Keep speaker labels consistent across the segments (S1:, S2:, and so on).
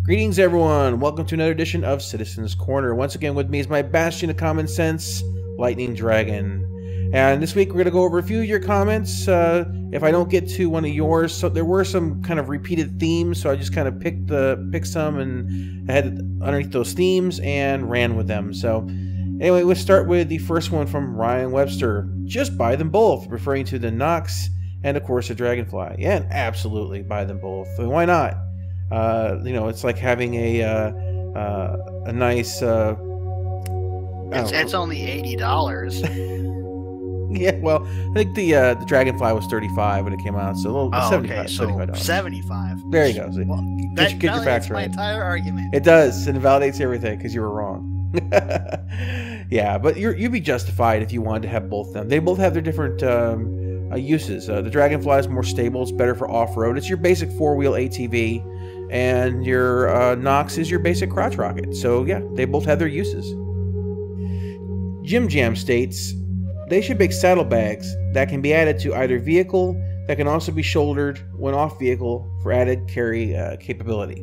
S1: Greetings, everyone. Welcome to another edition of Citizens Corner. Once again, with me is my bastion of common sense, Lightning Dragon. And this week, we're going to go over a few of your comments. If I don't get to one of yours, so there were some kind of repeated themes, so I just kind of picked some and I had underneath those themes and ran with them. So anyway, we'll start with the first one from Ryan Webster. Just buy them both, referring to the Nox and, of course, the Dragonfly. Yeah, absolutely, buy them both. I mean, why not? It's like having a nice.
S2: It's only $80.
S1: Yeah, well, I think the Dragonfly was $35 when it came out, so $75.
S2: Okay, so $75.
S1: There you go. So
S2: well,
S1: get your facts
S2: my
S1: right.
S2: entire argument.
S1: It does, and it validates everything because you were wrong. Yeah, but you'd be justified if you wanted to have both of them. They both have their different uses. The Dragonfly is more stable. It's better for off-road. It's your basic four-wheel ATV. And your Nox is your basic crotch rocket. So yeah, they both have their uses. Jim Jam states, they should make saddlebags that can be added to either vehicle that can also be shouldered when off vehicle for added carry capability.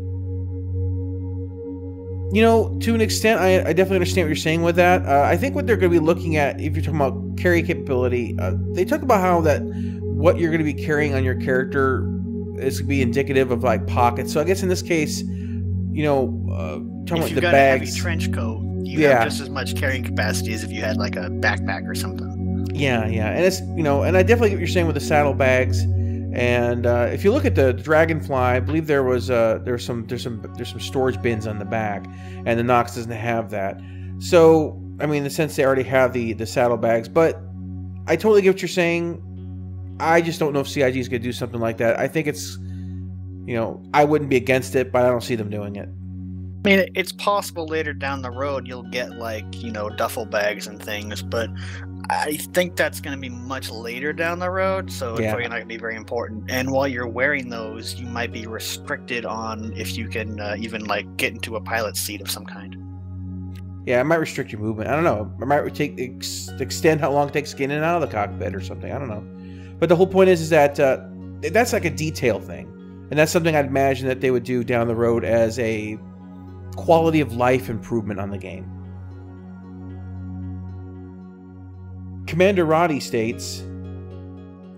S1: You know, to an extent, I definitely understand what you're saying with that. I think what they're going to be looking at, if you're talking about carry capability, they talk about how that what you're going to be carrying on your character is going to be indicative of like pockets. So I guess in this case, you know, talking about the bags. If you've got a heavy
S2: trench coat, you have just as much carrying capacity as if you had like a backpack or something.
S1: Yeah, and it's and I definitely get what you're saying with the saddlebags. And if you look at the Dragonfly, I believe there's some storage bins on the back, and the Nox doesn't have that. So I mean, in the sense they already have the saddlebags, but I totally get what you're saying. I just don't know if CIG is going to do something like that. I think it's, I wouldn't be against it, but I don't see them doing it.
S2: I mean, it's possible later down the road you'll get like, duffel bags and things, but I think that's going to be much later down the road, so it's probably not going to be very important. And while you're wearing those, you might be restricted on if you can even like get into a pilot seat of some kind.
S1: Yeah, it might restrict your movement. I don't know. It might extend how long it takes to get in and out of the cockpit or something. I don't know. But the whole point is that that's like a detail thing. And that's something I'd imagine that they would do down the road as a quality of life improvement on the game. Commander Roddy states,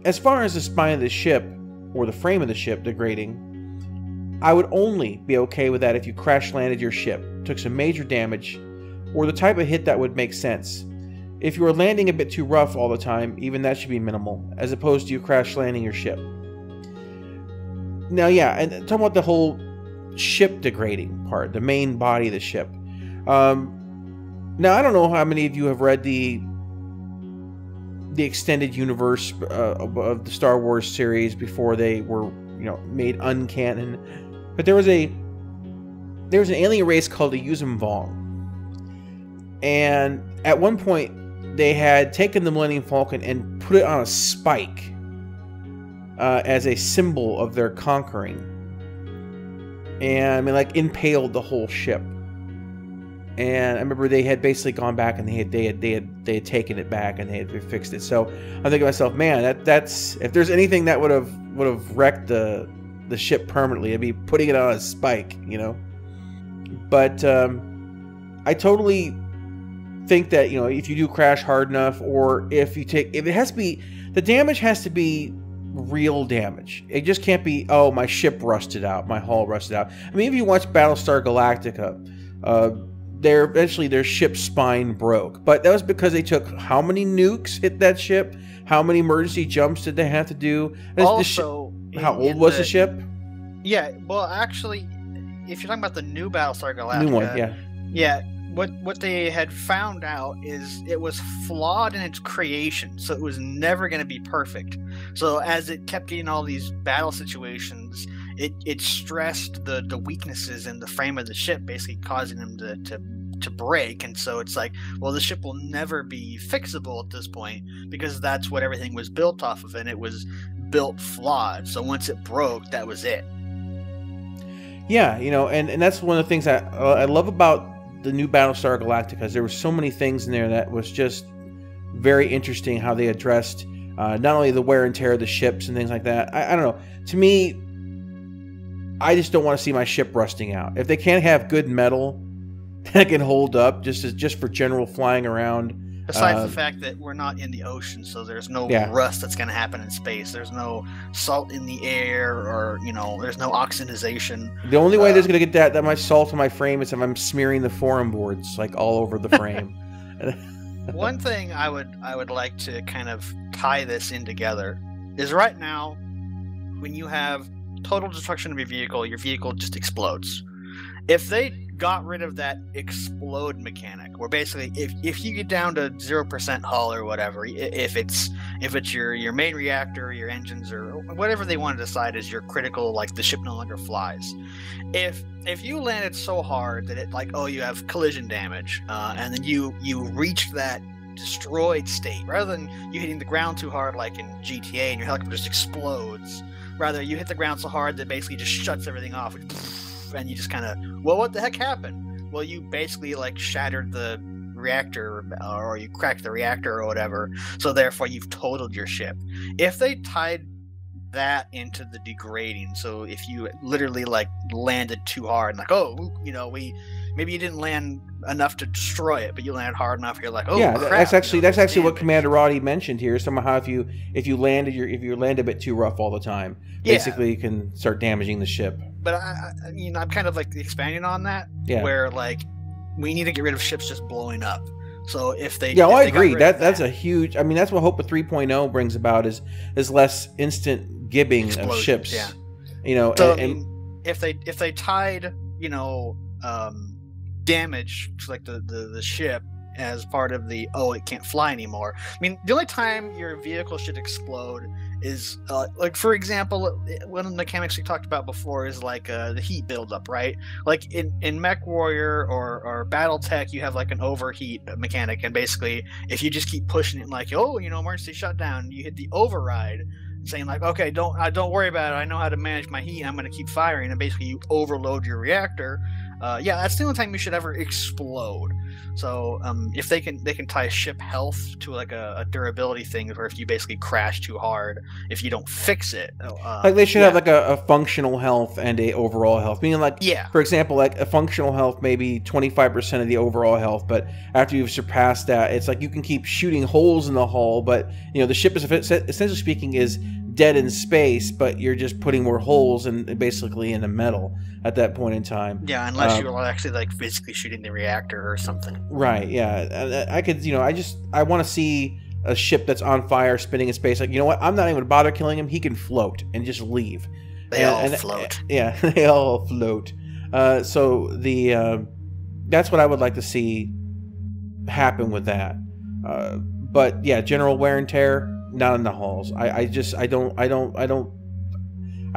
S1: as far as the spine of the ship, or the frame of the ship degrading, I would only be okay with that if you crash landed your ship, took some major damage, or the type of hit that would make sense. If you are landing a bit too rough all the time, even that should be minimal, as opposed to you crash landing your ship. Now, yeah, and talking about the whole ship degrading part, the main body of the ship. Now, I don't know how many of you have read the extended universe of the Star Wars series before they were, made uncanon. But there was an alien race called the Yuzum Vong. And at one point, they had taken the Millennium Falcon and put it on a spike as a symbol of their conquering. And I mean, like, impaled the whole ship. And I remember they had basically gone back and they had taken it back and they had fixed it. So I'm thinking to myself, man, that's if there's anything that would have wrecked the ship permanently, it'd be putting it on a spike, But I totally think that if you do crash hard enough, or if it has to be, the damage has to be real damage. It just can't be, oh, my ship rusted out, my hull rusted out. I mean, if you watch Battlestar Galactica, eventually their ship's spine broke, but that was because they took how many nukes hit that ship, how many emergency jumps did they have to do.
S2: Also,
S1: how old was the ship?
S2: Yeah, well, actually, if you're talking about the new Battlestar Galactica,
S1: new one,
S2: yeah. What they had found out is it was flawed in its creation, so it was never going to be perfect. So as it kept getting all these battle situations, it stressed the weaknesses in the frame of the ship, basically causing them to break. And so it's like, well, the ship will never be fixable at this point because that's what everything was built off of, and it was built flawed. So once it broke, that was it.
S1: Yeah, and that's one of the things that I love about the new Battlestar Galactica, because there were so many things in there that was just very interesting how they addressed not only the wear and tear of the ships and things like that. I don't know. To me, I just don't want to see my ship rusting out. If they can't have good metal that can hold up just for general flying around.
S2: Besides the fact that we're not in the ocean, so there's no rust that's going to happen in space. There's no salt in the air, or there's no oxidization.
S1: The only way there's going to get that much salt in my frame is if I'm smearing the forum boards like all over the frame.
S2: One thing I would like to kind of tie this in together is right now, when you have total destruction of your vehicle just explodes. If they got rid of that explode mechanic, where basically if you get down to 0% hull or whatever, if it's your main reactor, your engines, or whatever they want to decide is your critical, like the ship no longer flies. If you landed so hard that it you have collision damage, and then you reach that destroyed state, rather than you hitting the ground too hard like in GTA and your helicopter just explodes, rather you hit the ground so hard that basically just shuts everything off. And you just kind of, well, what the heck happened? Well, you basically shattered the reactor, or you cracked the reactor or whatever, so therefore you've totaled your ship. If they tied that into the degrading, so if you literally landed too hard and maybe you didn't land enough to destroy it, but you landed hard enough, you're like, oh
S1: yeah,
S2: crap,
S1: that's actually what Commander Roddy mentioned here. Somehow if you land a bit too rough all the time, basically you can start damaging the ship.
S2: But I'm kind of expanding on that, where we need to get rid of ships just blowing up. So if they
S1: I agree. That's a huge. I mean, that's what Hope of 3.0 brings about is less instant gibbing of ships.
S2: Yeah.
S1: So
S2: and if they tied damage to the ship as part of the it can't fly anymore. I mean, the only time your vehicle should explode is for example, one of the mechanics we talked about before is the heat buildup, right? Like in Mech Warrior or BattleTech, you have an overheat mechanic, and basically if you just keep pushing it emergency shutdown, you hit the override, saying okay, don't worry about it, I know how to manage my heat, I'm going to keep firing, and basically you overload your reactor. That's the only time you should ever explode. So if they can tie ship health to a durability thing, where if you basically crash too hard, if you don't fix it,
S1: they should have a functional health and a overall health. Meaning for example, a functional health maybe 25% of the overall health, but after you've surpassed that, it's you can keep shooting holes in the hull, but the ship is essentially speaking is dead in space, but you're just putting more holes basically in the metal at that point in time.
S2: Yeah, unless you're actually physically shooting the reactor or something.
S1: Right. Yeah, I could. I want to see a ship that's on fire, spinning in space. You know what? I'm not even gonna bother killing him. He can float and just leave.
S2: They all float.
S1: Yeah, they all float. So that's what I would like to see happen with that. But yeah, general wear and tear, not in the halls. I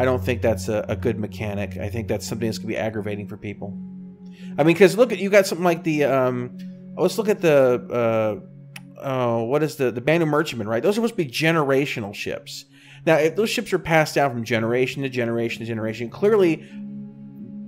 S1: don't think that's a good mechanic. I think that's something that's gonna be aggravating for people. I mean, because you got something like the let's look at the what is the Banu Merchantman, right? Those are supposed to be generational ships. Now, if those ships are passed down from generation to generation to generation, clearly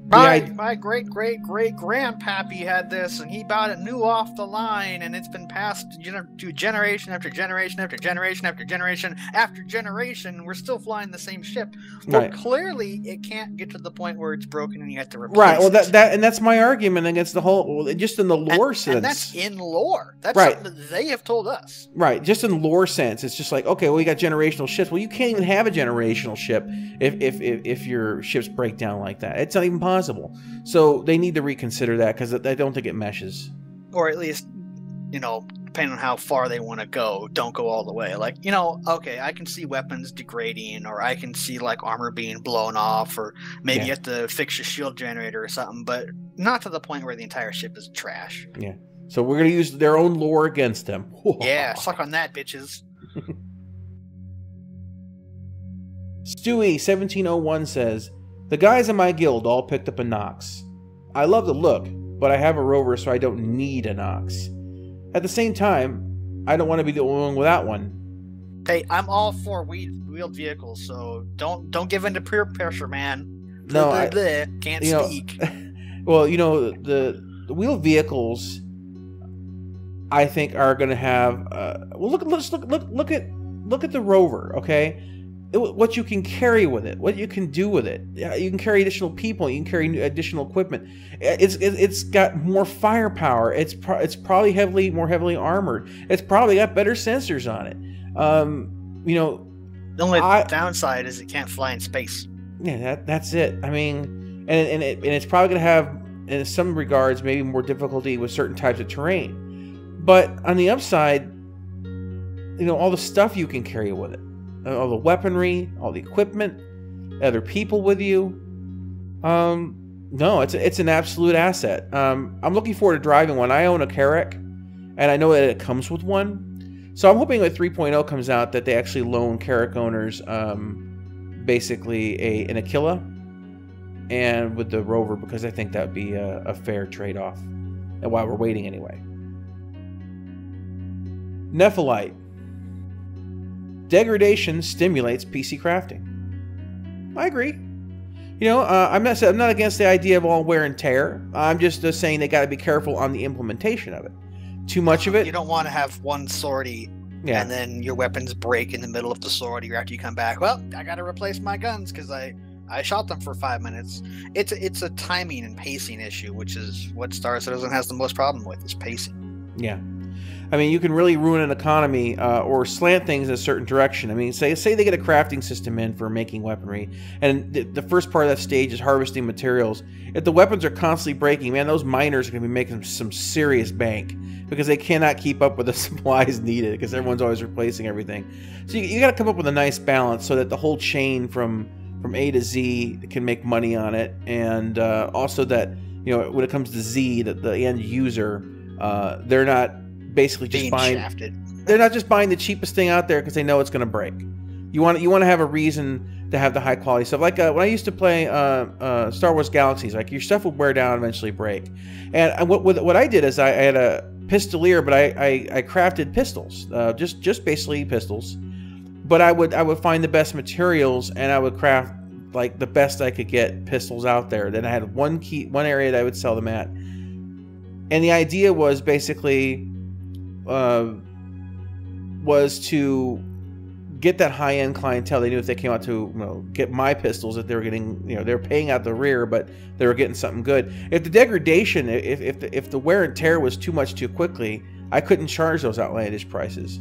S2: My great-great-great-grandpappy had this, and he bought it new off the line, and it's been passed to generation after generation after generation after generation after generation. We're still flying the same ship. Well,
S1: right.
S2: Clearly, it can't get to the point where it's broken and you have to replace
S1: right. Well,
S2: it.
S1: that's my argument against the whole. Just in the lore sense,
S2: and that's in lore. That's
S1: right.
S2: something that they have told us.
S1: Right. Just in lore sense, it's just okay, well, you got generational ships. Well, you can't even have a generational ship if your ships break down like that. It's not even possible. So they need to reconsider that, because I don't think it meshes.
S2: Or at least, depending on how far they want to go, don't go all the way. Okay, I can see weapons degrading, or I can see armor being blown off, or maybe you have to fix your shield generator or something, but not to the point where the entire ship is trash.
S1: Yeah. So we're going to use their own lore against them.
S2: Yeah, suck on that, bitches.
S1: Stewie1701 says, the guys in my guild all picked up a Nox. I love the look, but I have a rover, so I don't need a Nox. At the same time, I don't want to be the only one without one.
S2: Hey, I'm all for wheeled vehicles, so don't give in to peer pressure, man.
S1: No,
S2: can't speak.
S1: Well, the wheeled vehicles, I think, are going to have. Well, look at the rover. Okay, what you can carry with it, what you can do with it. You can carry additional people, you can carry additional equipment. It's got more firepower. It's probably more heavily armored. It's probably got better sensors on it. You know,
S2: the only downside is it can't fly in space.
S1: Yeah, that's it. I mean, and it's probably going to have, in some regards, maybe more difficulty with certain types of terrain. But on the upside, you know, all the stuff you can carry with it, all the weaponry, all the equipment, other people with you. No, it's an absolute asset. I'm looking forward to driving one. I own a Carrack, and I know that it comes with one. So I'm hoping when 3.0 comes out that they actually loan Carrack owners basically an Aquila and with the Rover, because I think that would be a fair trade-off. And while we're waiting anyway. Nephelite. Degradation stimulates PC crafting. I agree. You know, I'm not against the idea of all wear and tear. I'm just saying they got to be careful on the implementation of it. Too much of it.
S2: You don't want to have one sortie, and then your weapons break in the middle of the sortie, or after you come back. Well, I got to replace my guns because I shot them for 5 minutes. It's a timing and pacing issue, which is what Star Citizen has the most problem with, is pacing.
S1: Yeah. I mean, you can really ruin an economy or slant things in a certain direction. I mean, say they get a crafting system in for making weaponry, and the first part of that stage is harvesting materials. If the weapons are constantly breaking, man, those miners are going to be making some serious bank because they cannot keep up with the supplies needed because everyone's always replacing everything. So you got to come up with a nice balance so that the whole chain from A to Z can make money on it, and also that, you know, when it comes to Z, that the end user, they're not basically just buying. They're not just buying the cheapest thing out there because they know it's going to break. You want to have a reason to have the high quality stuff. Like when I used to play Star Wars Galaxies, like your stuff would wear down and eventually break. And what I did is I had a pistolier, but I crafted pistols, just basically pistols. But I would find the best materials and I would craft like the best I could get pistols out there. Then I had one area that I would sell them at. And the idea was basically was to get that high-end clientele. They knew if they came out to, you know, get my pistols, that they were getting, you know, they were paying out the rear, but they were getting something good. If the degradation, if the wear and tear was too much too quickly, I couldn't charge those outlandish prices.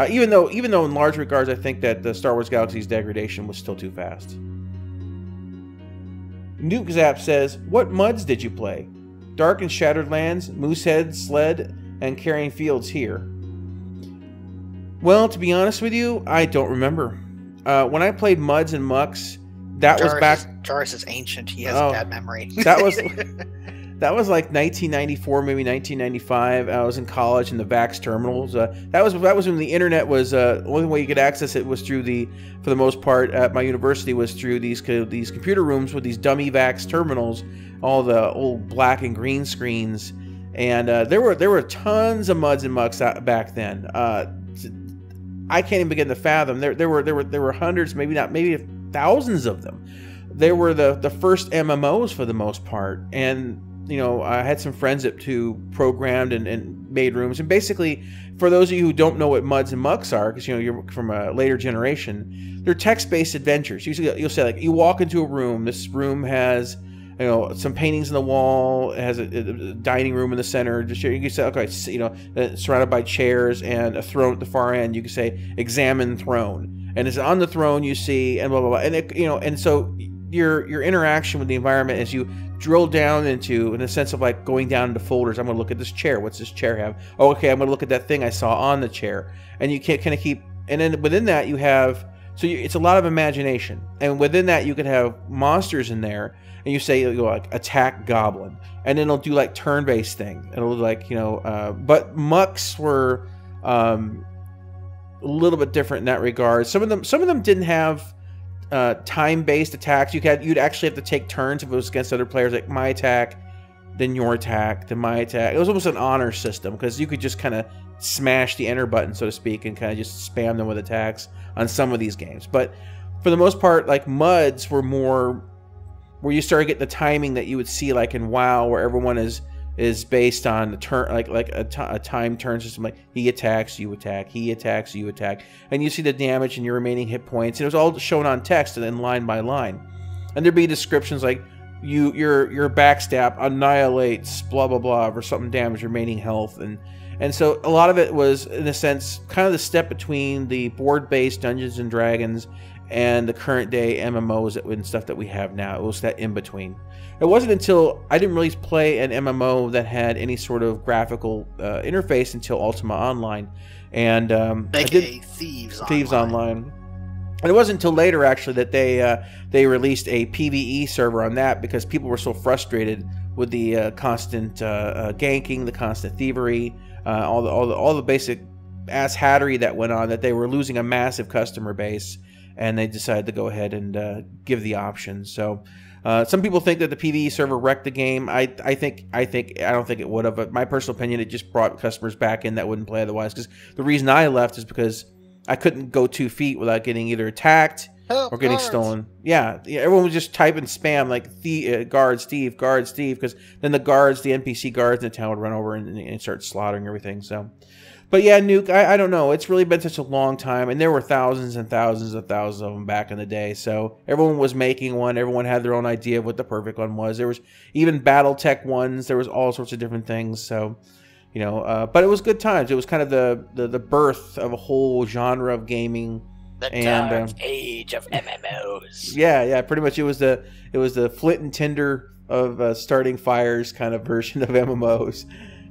S1: Even though in large regards, I think that the Star Wars Galaxy's degradation was still too fast. Nuke Zap says, "What MUDs did you play? Dark and Shattered Lands, Moosehead, Sled, and Carrying Fields here." Well, to be honest with you, I don't remember. When I played MUDs and Mucks, that was back.
S2: Jarvis is ancient. He has a bad memory.
S1: That was like 1994, maybe 1995. I was in college in the VAX terminals. That was when the internet was the only way you could access it was through for the most part at my university was through these computer rooms with these dummy VAX terminals, all the old black and green screens, and there were tons of MUDs and Mucks back then. I can't even begin to fathom. There were hundreds, maybe thousands of them. They were the first MMOs for the most part, and you know, I had some friends who programmed and made rooms. And basically, for those of you who don't know what MUDs and Mucks are, because you know you're from a later generation, they're text-based adventures. You'll say, like, you walk into a room. This room has, you know, some paintings on the wall. It has a dining room in the center. Just you can say, okay, you know, surrounded by chairs and a throne at the far end. You can say, "Examine throne," and it's on the throne you see, and blah blah blah. And it, you know, and so your interaction with the environment as you drill down into, in a sense of like going down into folders. I'm going to look at this chair. What's this chair have? Oh, okay, I'm going to look at that thing I saw on the chair. And you can't kind of keep, and then within that you have, it's a lot of imagination. And within that you could have monsters in there, and you say, you go like attack goblin, and then it'll do like turn-based thing. It'll like, you know, but Mucks were a little bit different in that regard. Some of them didn't have time-based attacks. You'd actually have to take turns if it was against other players, like my attack, then your attack, then my attack. It was almost an honor system because you could just kind of smash the enter button, so to speak, and kind of just spam them with attacks on some of these games. But for the most part, like MUDs were more where you started getting the timing that you would see like in WoW, where everyone is is based on a turn, like a time turn system. Like he attacks, you attack, he attacks, you attack, and you see the damage and your remaining hit points. And it was all shown on text and then line by line, and there'd be descriptions like your backstab annihilates blah blah blah or something, damage remaining health, and so a lot of it was, in a sense, kind of the step between the board-based Dungeons and Dragons and the current day MMOs and stuff that we have now. It was that in between. It wasn't until I didn't really play an MMO that had any sort of graphical interface until Ultima Online, and I did Thieves Online. And it wasn't until later actually that they released a PvE server on that, because people were so frustrated with the constant ganking, the constant thievery, all the basic ass hattery that went on, that they were losing a massive customer base, and they decided to go ahead and give the option. So some people think that the PvE server wrecked the game. I don't think it would have. But my personal opinion, it just brought customers back in that wouldn't play otherwise. Because the reason I left is because I couldn't go 2 feet without getting either attacked or getting stolen. Yeah, everyone was just typing spam like guard Steve, because then the NPC guards in the town would run over and start slaughtering everything. So, but yeah, Nuke, I don't know. It's really been such a long time, and there were thousands and thousands of them back in the day. So everyone was making one. Everyone had their own idea of what the perfect one was. There was even BattleTech ones. There was all sorts of different things. So, you know, but it was good times. It was kind of the birth of a whole genre of gaming.
S2: The dark age of MMOs.
S1: Yeah, pretty much. It was the flint and tinder of starting fires kind of version of MMOs.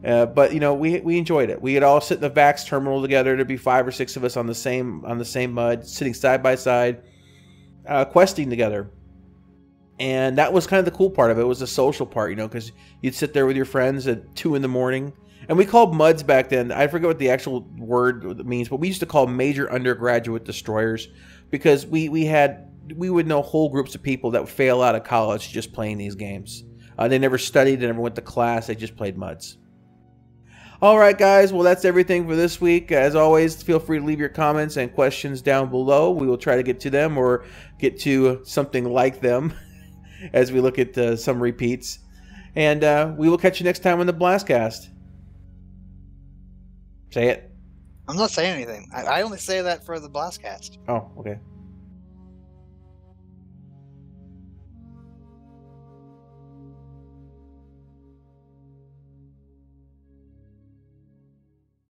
S1: But you know, we enjoyed it. We had all sit in the VAX terminal together. There'd be 5 or 6 of us on the same mud, sitting side by side, questing together. And that was kind of the cool part of it. It was the social part, you know, because you'd sit there with your friends at 2 in the morning. And we called MUDs back then. I forget what the actual word means, but we used to call major undergraduate destroyers, because we would know whole groups of people that would fail out of college just playing these games. They never studied, they never went to class, they just played MUDs. All right, guys. Well, that's everything for this week. As always, feel free to leave your comments and questions down below. We will try to get to them or get to something like them as we look at some repeats. And we will catch you next time on the Blastcast. Say it.
S2: I'm not saying anything. I only say that for the Blastcast.
S1: Oh, okay.